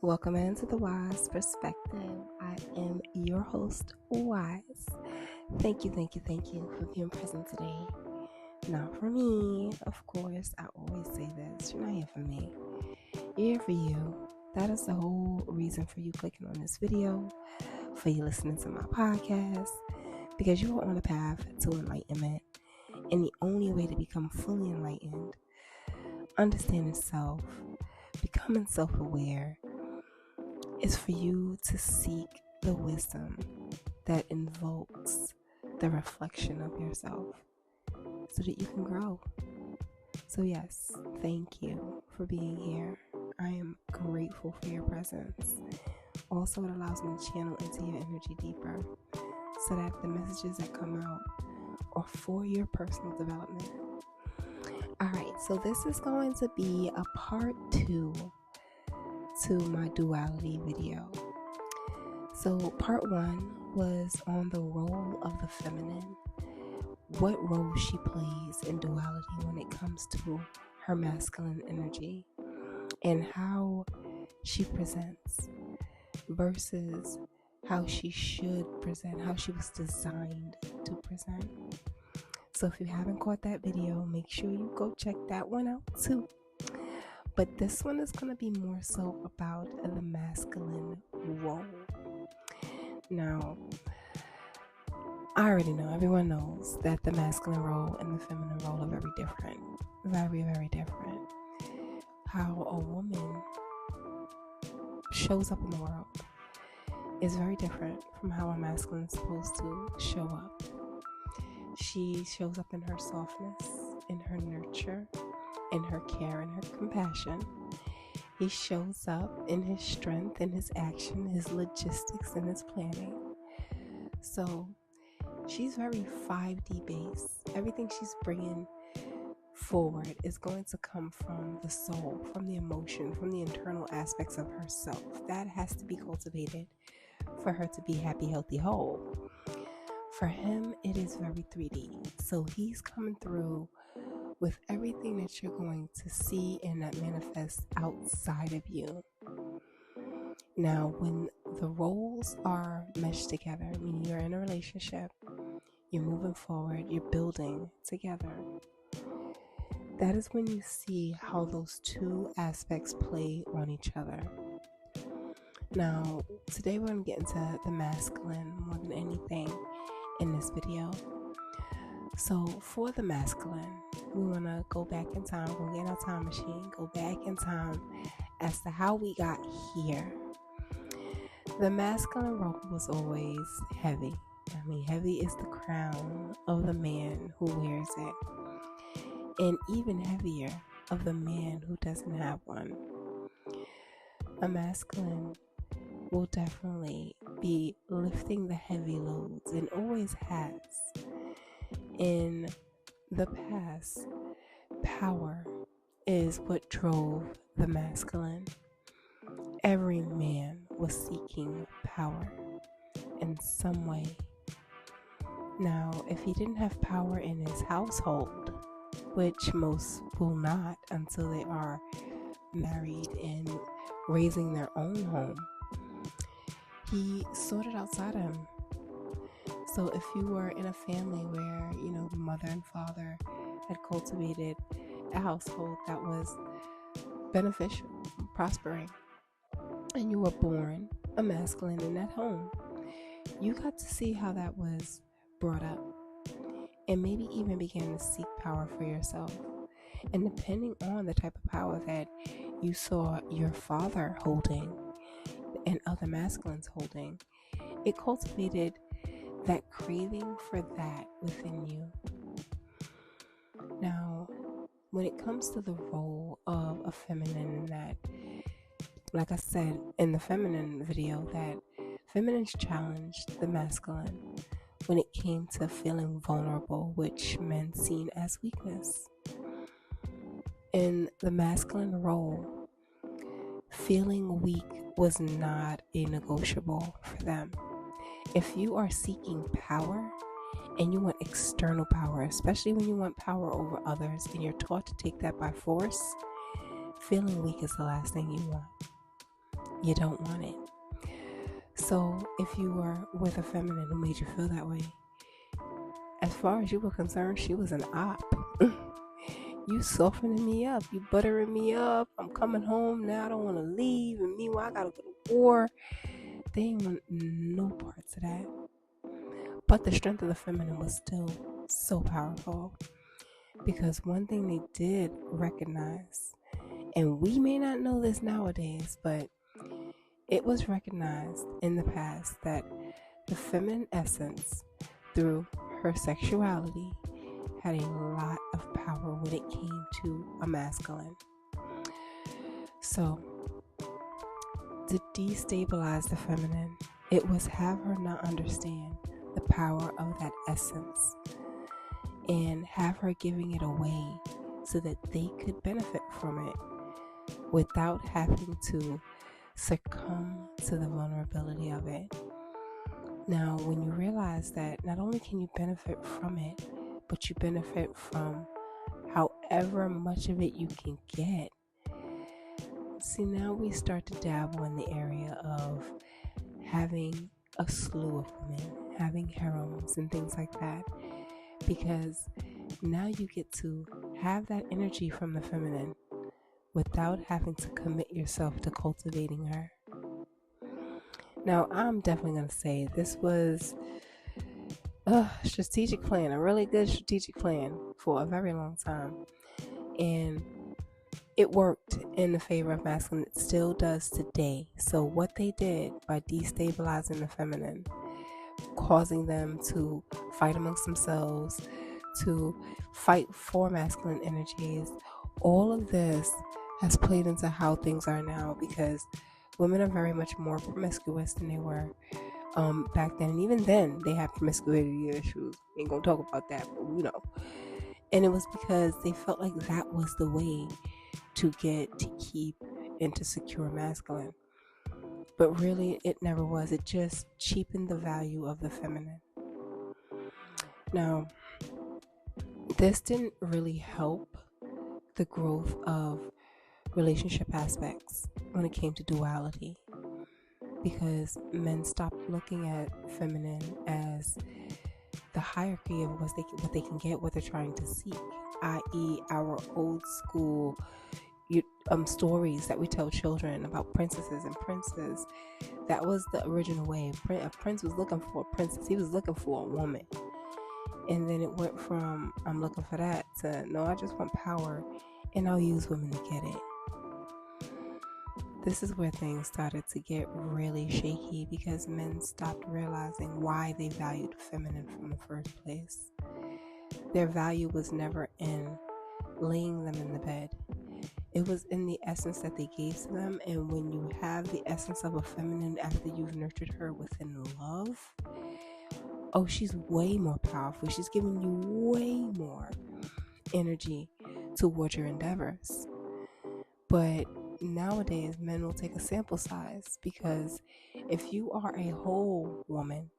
Welcome into the Wise Perspective. I am your host, Wise. Thank you for being present today. Not for me, of course. I always say this. You're not here for me. You're here for you. That is the whole reason for you clicking on this video, for you listening to my podcast, because you are on a path to enlightenment. And the only way to become fully enlightened, understanding self, becoming self-aware, is for you to seek the wisdom that invokes the reflection of yourself so that you can grow. So yes, thank you for being here. I am grateful for your presence. Also, it allows me to channel into your energy deeper so that the messages that come out are for your personal development. Alright, so this is going to be a part 2 to my duality video. So part 1 was on the role of the feminine, what role she plays in duality when it comes to her masculine energy, and how she presents versus how she should present, how she was designed to present. So if you haven't caught that video, make sure you go check that one out too. But this one is going to be more so about the masculine role. Now, I already know, everyone knows that the masculine role and the feminine role are very different. Very, very different. How a woman shows up in the world is very different from how a masculine is supposed to show up. She shows up in her softness, in her nurture, in her care and her compassion. He shows up in his strength, in his action, his logistics, and his planning. So she's very 5D based. Everything she's bringing forward is going to come from the soul, from the emotion, from the internal aspects of herself. That has to be cultivated for her to be happy, healthy, whole. For him, it is very 3D. So he's coming through with everything that you're going to see and that manifests outside of you. Now, when the roles are meshed together, meaning you're in a relationship, you're moving forward, you're building together, that is when you see how those two aspects play on each other. Now, today we're going to get into the masculine more than anything in this video. So for the masculine, we want to go back in time, go get our time machine, go back in time as to how we got here. The masculine role was always heavy. Heavy is the crown of the man who wears it, and even heavier of the man who doesn't have one. A masculine will definitely be lifting the heavy loads and always has. In the past, power is what drove the masculine. Every man was seeking power in some way. Now, if he didn't have power in his household, which most will not until they are married and raising their own home, he sought it outside of him. So if you were in a family where, the mother and father had cultivated a household that was beneficial, prospering, and you were born a masculine in that home, you got to see how that was brought up and maybe even began to seek power for yourself. And depending on the type of power that you saw your father holding and other masculines holding, it cultivated that craving for that within you. Now, when it comes to the role of a feminine, that, like I said in the feminine video, that feminines challenged the masculine when it came to feeling vulnerable, which men seen as weakness. In the masculine role, feeling weak was not a negotiable for them. If you are seeking power and you want external power, especially when you want power over others and you're taught to take that by force, feeling weak is the last thing you want. You don't want it. So if you were with a feminine who made you feel that way, as far as you were concerned, she was an op. You softening me up, you buttering me up. I'm coming home now, I don't want to leave. And meanwhile, I gotta go to war. They ain't want no parts of that. But the strength of the feminine was still so powerful, because one thing they did recognize, and we may not know this nowadays, but it was recognized in the past that the feminine essence, through her sexuality, had a lot of power when it came to a masculine. So, to destabilize the feminine, it was have her not understand the power of that essence and have her giving it away so that they could benefit from it without having to succumb to the vulnerability of it. Now, when you realize that not only can you benefit from it, but you benefit from however much of it you can get. See, now we start to dabble in the area of having a slew of women, having harems and things like that, because now you get to have that energy from the feminine without having to commit yourself to cultivating her. Now, I'm definitely going to say this was a strategic plan, a really good strategic plan for a very long time. And it worked in the favor of masculine. It still does today. So what they did by destabilizing the feminine, causing them to fight amongst themselves, to fight for masculine energies, all of this has played into how things are now, because women are very much more promiscuous than they were back then. And even then, they had promiscuity issues. Ain't gonna talk about that, but you know. And it was because they felt like that was the way to get, to keep, and to secure masculine. But really, it never was. It just cheapened the value of the feminine. Now, this didn't really help the growth of relationship aspects when it came to duality, because men stopped looking at feminine as the hierarchy of what they can get, what they're trying to seek, i.e., our old school stories that we tell children about princesses and princes. That was the original way. A prince was looking for a princess. He was looking for a woman. And then it went from, I'm looking for that, to, no, I just want power, and I'll use women to get it. This is where things started to get really shaky, because men stopped realizing why they valued feminine from the first place. Their value was never in laying them in the bed. It was in the essence that they gave to them. And when you have the essence of a feminine after you've nurtured her within love, oh, she's way more powerful. She's giving you way more energy towards your endeavors. But nowadays, men will take a sample size, because if you are a whole woman,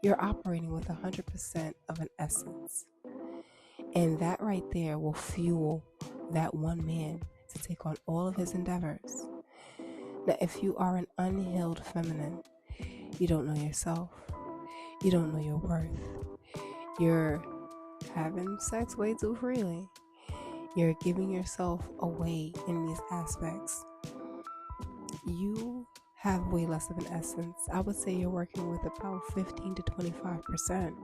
you're operating with 100% of an essence. And that right there will fuel that one man to take on all of his endeavors. Now, if you are an unhealed feminine, you don't know yourself. You don't know your worth. You're having sex way too freely. You're giving yourself away in these aspects. You have way less of an essence. I would say you're working with about 15 to 25%.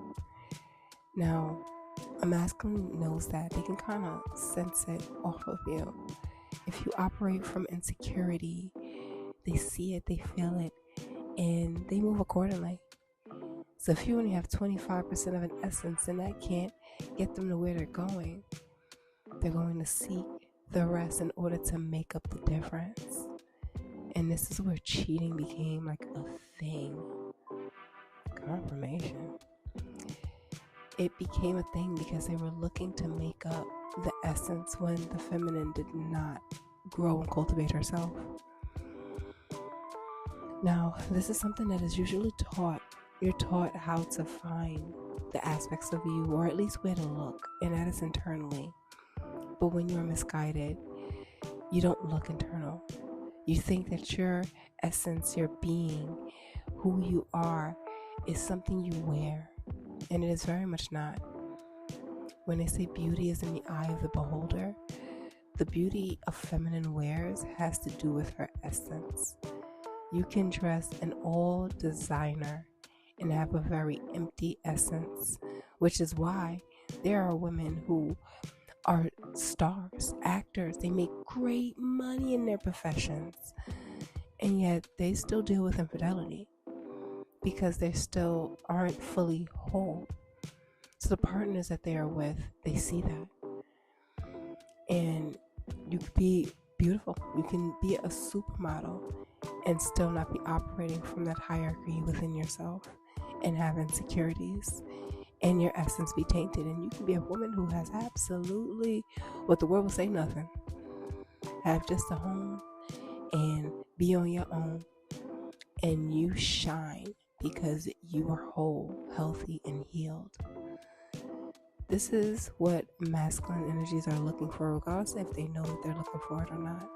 Now, a masculine knows that. They can kind of sense it off of you. If you operate from insecurity, they see it, they feel it, and they move accordingly. So if you only have 25% of an essence, and that can't get them to where they're going to seek the rest in order to make up the difference. And this is where cheating became like a thing. Confirmation. It became a thing because they were looking to make up the essence when the feminine did not grow and cultivate herself. Now, this is something that is usually taught. You're taught how to find the aspects of you, or at least where to look, and that is internally. But when you're misguided, you don't look internal. You think that your essence, your being, who you are, is something you wear, and it is very much not. When they say beauty is in the eye of the beholder, the beauty of feminine wears has to do with her essence. You can dress in all designer and have a very empty essence, which is why there are women who are stars, actors. They make great money in their professions, and yet they still deal with infidelity because they still aren't fully whole. So the partners that they are with, they see that. And you could be beautiful. You can be a supermodel and still not be operating from that hierarchy within yourself and have insecurities and your essence be tainted. And you can be a woman who has absolutely, what the world will say, nothing. Have just a home and be on your own, and you shine because you are whole, healthy, and healed. This is what masculine energies are looking for, regardless if they know that they're looking for it or not.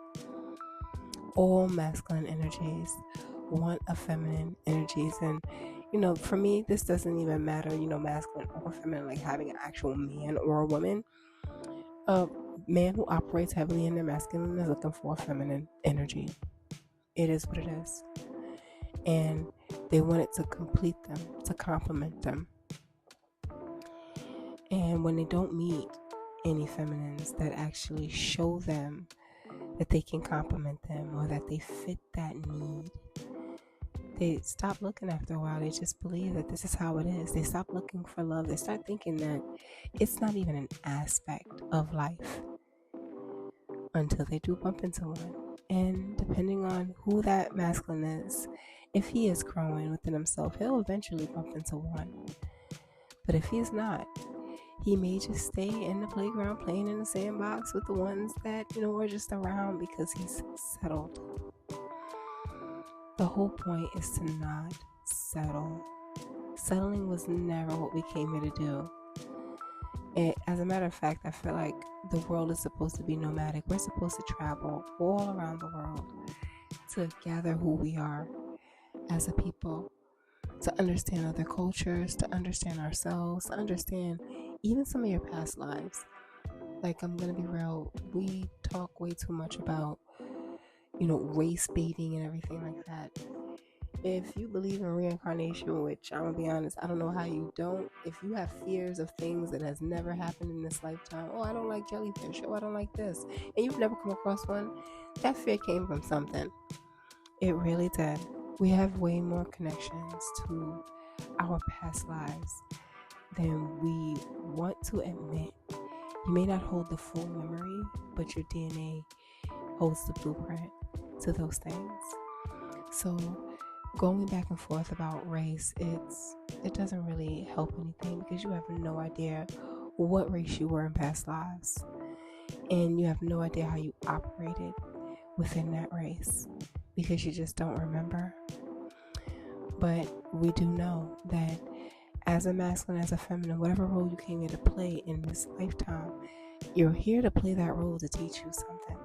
All masculine energies want a feminine energies, and for me, this doesn't even matter, masculine or feminine, like having an actual man or a woman. A man who operates heavily in their masculine is looking for a feminine energy. It is what it is. And they want it to complete them, to complement them. And when they don't meet any feminines that actually show them that they can complement them or that they fit that need, they stop looking after a while. They just believe that this is how it is. They stop looking for love. They start thinking that it's not even an aspect of life until they do bump into one. And depending on who that masculine is, if he is growing within himself, he'll eventually bump into one. But if he's not, he may just stay in the playground playing in the sandbox with the ones that, are just around because he's settled. The whole point is to not settle. Settling was never what we came here to do. As a matter of fact, I feel like the world is supposed to be nomadic. We're supposed to travel all around the world to gather who we are as a people, to understand other cultures, to understand ourselves, to understand even some of your past lives. Like, I'm going to be real, we talk way too much about, race baiting and everything like that. If you believe in reincarnation, which I'm going to be honest, I don't know how you don't. If you have fears of things that has never happened in this lifetime, I don't like jellyfish, I don't like this, and you've never come across one, that fear came from something. It really did. We have way more connections to our past lives than we want to admit. You may not hold the full memory, but your DNA holds the blueprint to those things. So going back and forth about race, it doesn't really help anything because you have no idea what race you were in past lives, and you have no idea how you operated within that race because you just don't remember. But we do know that as a masculine, as a feminine, whatever role you came here to play in this lifetime, you're here to play that role to teach you something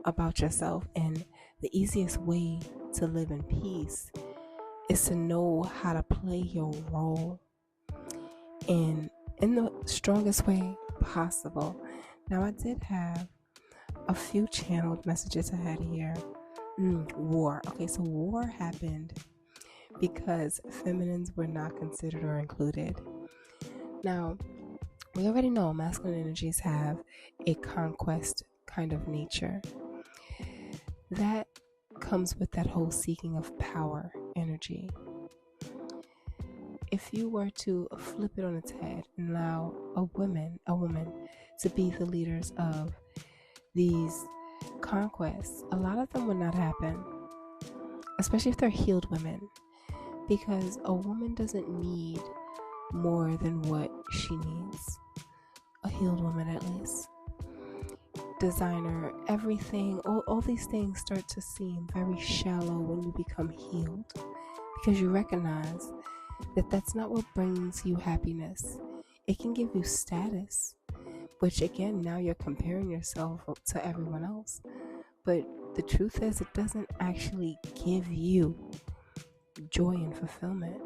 about yourself. And the easiest way to live in peace is to know how to play your role in the strongest way possible. Now, I did have a few channeled messages I had here. War. Okay, so war happened because feminines were not considered or included. Now, we already know masculine energies have a conquest kind of nature. That comes with that whole seeking of power energy. If you were to flip it on its head and allow a woman to be the leaders of these conquests, a lot of them would not happen, especially if they're healed women, because a woman doesn't need more than what she needs. A healed woman, at least. Designer, everything, all these things start to seem very shallow when you become healed, because you recognize that that's not what brings you happiness. It can give you status, which again, now you're comparing yourself to everyone else, but the truth is, it doesn't actually give you joy and fulfillment.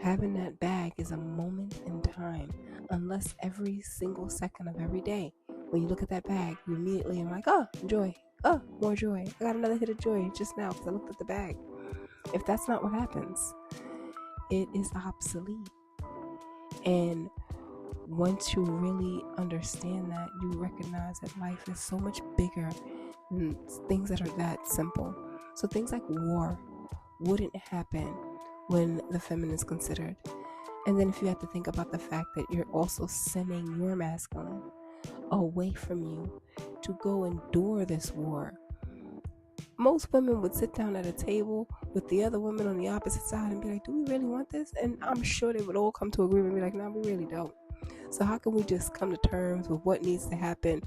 Having that bag is a moment in time, unless every single second of every day, when you look at that bag, you immediately are like, oh, joy, oh, more joy. I got another hit of joy just now because I looked at the bag. If that's not what happens, it is obsolete. And once you really understand that, you recognize that life is so much bigger than things that are that simple. So things like war wouldn't happen when the feminine is considered. And then if you have to think about the fact that you're also sending your masculine away from you to go endure this war. Most women would sit down at a table with the other women on the opposite side and be like, do we really want this? And I'm sure they would all come to agreement and be like, no, we really don't. So how can we just come to terms with what needs to happen?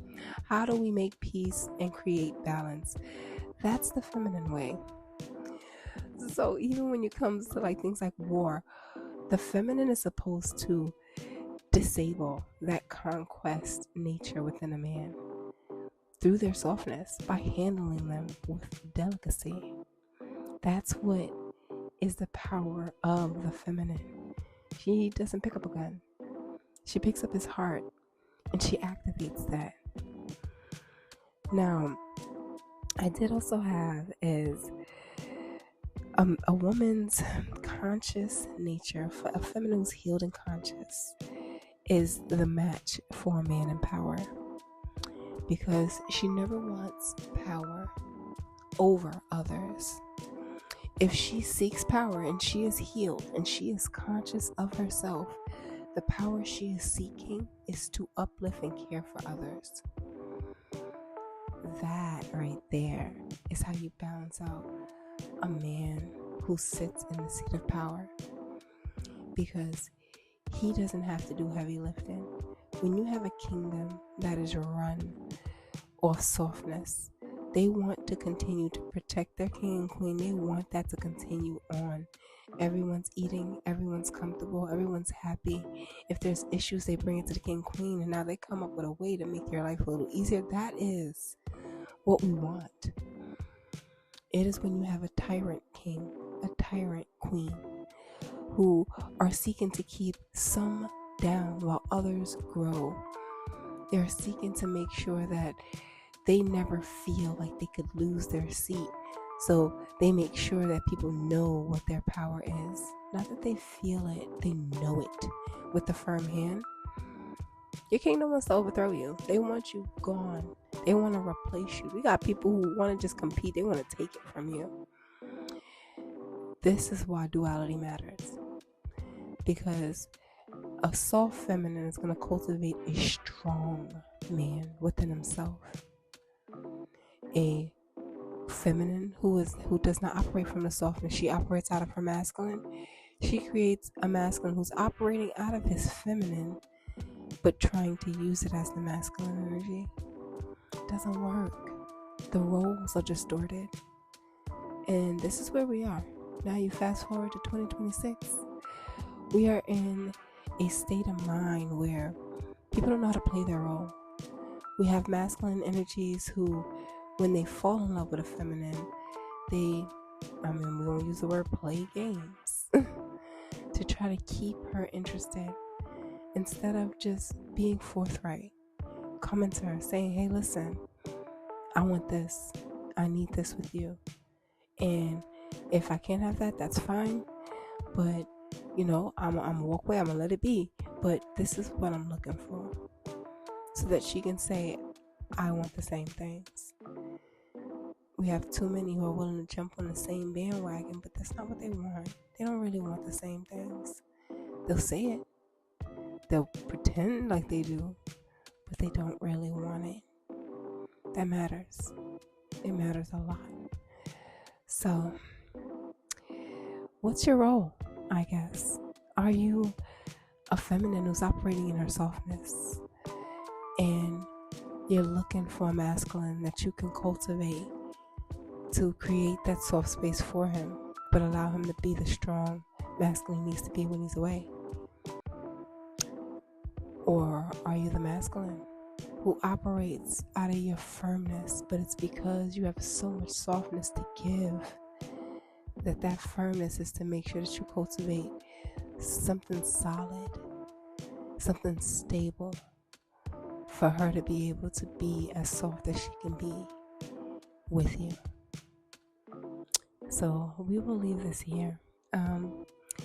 How do we make peace and create balance? That's the feminine way. So even when it comes to like things like war, the feminine is supposed to disable that conquest nature within a man through their softness by handling them with delicacy. That's what is the power of the feminine. She doesn't pick up a gun. She picks up his heart and she activates that. Now, I did also have is a woman's conscious nature, a feminine who's healed and conscious, is the match for a man in power, because she never wants power over others. If she seeks power and she is healed and she is conscious of herself, the power she is seeking is to uplift and care for others. That right there is how you balance out a man who sits in the seat of power, because he doesn't have to do heavy lifting. When you have a kingdom that is run off softness, they want to continue to protect their king and queen. They want that to continue on. Everyone's eating, everyone's comfortable, everyone's happy. If there's issues, they bring it to the king and queen, and now they come up with a way to make your life a little easier. That is what we want. It is when you have a tyrant king, a tyrant queen, who are seeking to keep some down while others grow. They're seeking to make sure that they never feel like they could lose their seat. So they make sure that people know what their power is. Not that they feel it, they know it with a firm hand. Your kingdom wants to overthrow you. They want you gone. They want to replace you. We got people who want to just compete. They want to take it from you. This is why duality matters. Because a soft feminine is going to cultivate a strong man within himself. A feminine who does not operate from the softness, she operates out of her masculine. She creates a masculine who's operating out of his feminine, but trying to use it as the masculine energy. It doesn't work. The roles are distorted. And this is where we are. Now you fast forward to 2026. We are in a state of mind where people don't know how to play their role. We have masculine energies who, when they fall in love with a feminine, we're going to use the word play games to try to keep her interested, instead of just being forthright, coming to her, saying, hey, listen, I want this. I need this with you. And if I can't have that, that's fine. But, I'm going to walk away. I'm going to let it be. But this is what I'm looking for. So that she can say, I want the same things. We have too many who are willing to jump on the same bandwagon, but that's not what they want. They don't really want the same things. They'll say it. They'll pretend like they do, but they don't really want it. That matters. It matters a lot. So, what's your role, I guess? Are you a feminine who's operating in her softness, and you're looking for a masculine that you can cultivate to create that soft space for him, but allow him to be the strong masculine he needs to be when he's away? Or are you the masculine who operates out of your firmness, but it's because you have so much softness to give that firmness is to make sure that you cultivate something solid, something stable, for her to be able to be as soft as she can be with you. So we will leave this here.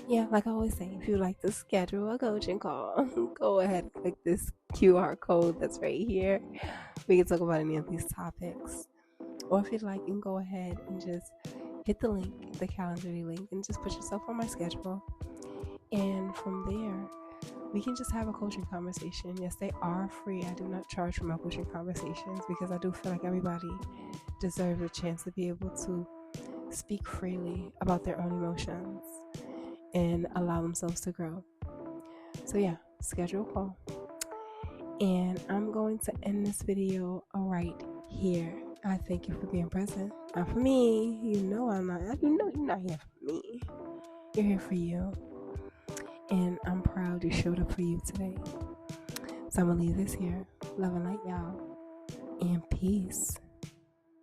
Yeah, like I always say, if you'd like to schedule a coaching call, go ahead and click this QR code that's right here. We can talk about any of these topics. Or if you'd like, you can go ahead and just hit the link, the Calendly link, and just put yourself on my schedule. And from there, we can just have a coaching conversation. Yes, they are free. I do not charge for my coaching conversations because I do feel like everybody deserves a chance to be able to speak freely about their own emotions and allow themselves to grow. So yeah, schedule a call. And I'm going to end this video right here. I thank you for being present. Not for me. You know you're not here for me. You're here for you. And I'm proud you showed up for you today. So I'm going to leave this here. Love and light, y'all. And peace.